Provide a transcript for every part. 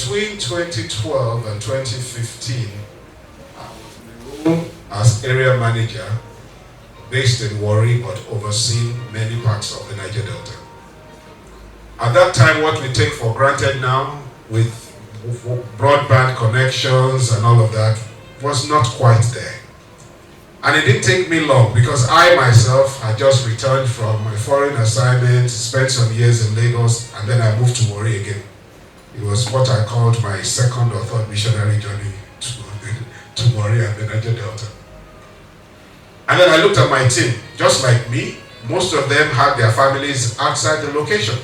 between 2012 and 2015, I was in the role as area manager based in Warri, but overseeing many parts of the Niger Delta. At that time, what we take for granted now with broadband connections and all of that was not quite there. And it didn't take me long because I myself had just returned from my foreign assignment, spent some years in Lagos, and then I moved to Warri again. It was what I called my second or third missionary journey to Warri and the Niger Delta. And then I looked at my team. Just like me, most of them had their families outside the location.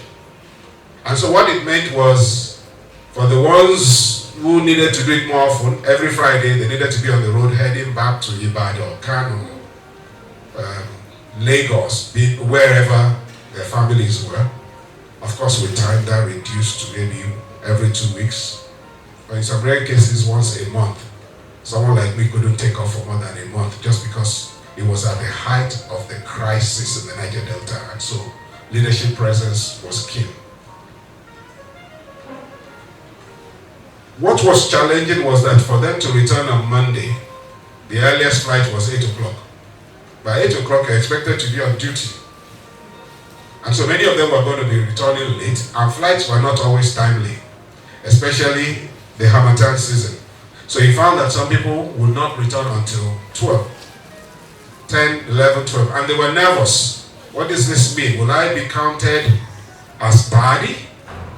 And so what it meant was, for the ones who needed to do it more often, every Friday they needed to be on the road heading back to Ibadan, Kano, Lagos, wherever their families were. Of course, with time that reduced to maybe every 2 weeks. But in some rare cases, once a month. Someone like me couldn't take off for more than a month just because it was at the height of the crisis in the Niger Delta, and so leadership presence was key. What was challenging was that for them to return on Monday, the earliest flight was 8 o'clock. By 8 o'clock, you're expected to be on duty. And so many of them were going to be returning late, and flights were not always timely, especially the Harmattan season. So he found that some people would not return until 10, 11, 12, and they were nervous. What does this mean? Will I be counted as tardy?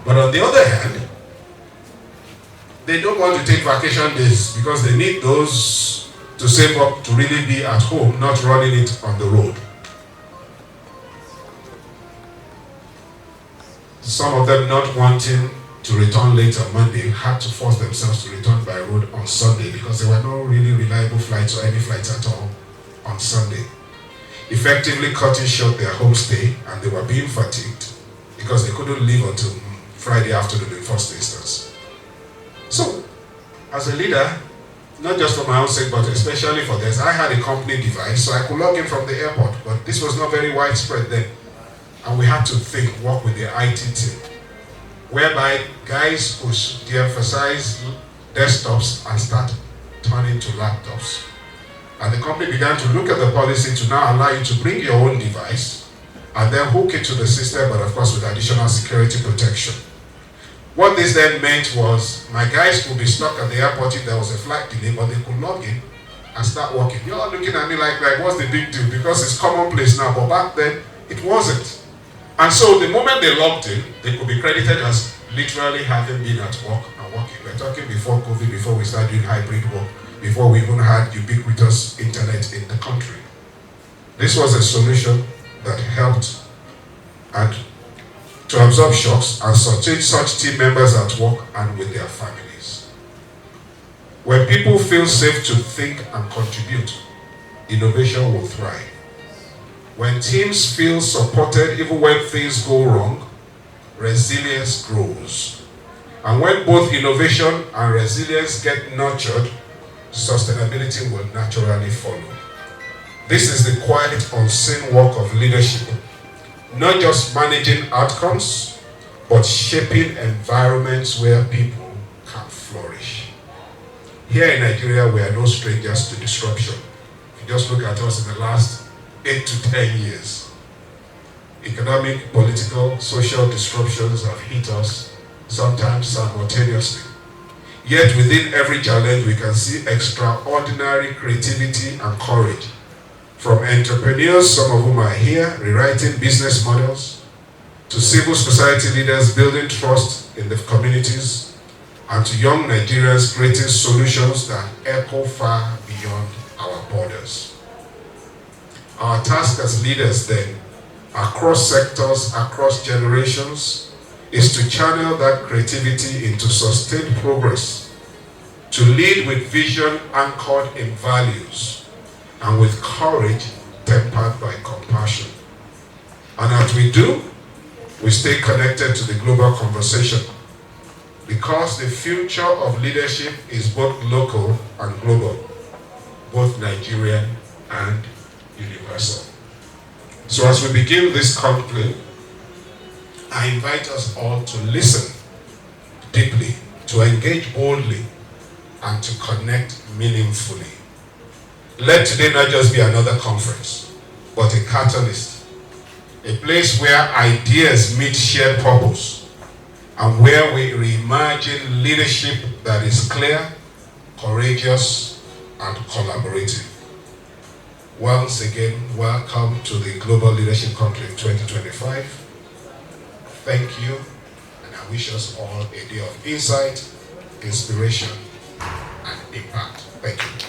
But on the other hand, they don't want to take vacation days because they need those to save up to really be at home, not running it on the road. Some of them not wanting to return late on Monday had to force themselves to return by road on Sunday because there were no really reliable flights or any flights at all on Sunday, effectively cutting short their home stay, and they were being fatigued because they couldn't leave until Friday afternoon in first instance. So, as a leader, not just for my own sake, but especially for this, I had a company device, so I could log in from the airport, but this was not very widespread then. And we had to work with the IT team, whereby guys could de-emphasize desktops and start turning to laptops. And the company began to look at the policy to now allow you to bring your own device and then hook it to the system, but of course with additional security protection. What this then meant was my guys could be stuck at the airport if there was a flight delay, but they could log in and start working. You're all looking at me like what's the big deal? Because it's commonplace now, but back then it wasn't. And so the moment they logged in, they could be credited as literally having been at work and working. We're talking before COVID, before we started doing hybrid work, before we even had ubiquitous internet in the country. This was a solution that helped and to absorb shocks and sustain such team members at work and with their families. When people feel safe to think and contribute, innovation will thrive. When teams feel supported even when things go wrong, resilience grows. And when both innovation and resilience get nurtured, sustainability will naturally follow. This is the quiet, unseen work of leadership. Not just managing outcomes, but shaping environments where people can flourish. Here in Nigeria, we are no strangers to disruption. If you just look at us in the last 8 to 10 years, economic, political, social disruptions have hit us, sometimes simultaneously. Yet within every challenge, we can see extraordinary creativity and courage. From entrepreneurs, some of whom are here, rewriting business models, to civil society leaders building trust in the communities, and to young Nigerians creating solutions that echo far beyond our borders. Our task as leaders then, across sectors, across generations, is to channel that creativity into sustained progress, to lead with vision anchored in values, and with courage tempered by compassion. And as we do, we stay connected to the global conversation, because the future of leadership is both local and global, both Nigerian and universal. So as we begin this conclave, I invite us all to listen deeply to engage boldly, and to connect meaningfully. Let today not just be another conference, but a catalyst, a place where ideas meet shared purpose, and where we reimagine leadership that is clear, courageous, and collaborative. Once again, welcome to the Global Leadership Conclave 2025. Thank you, and I wish us all a day of insight, inspiration, and impact. Thank you.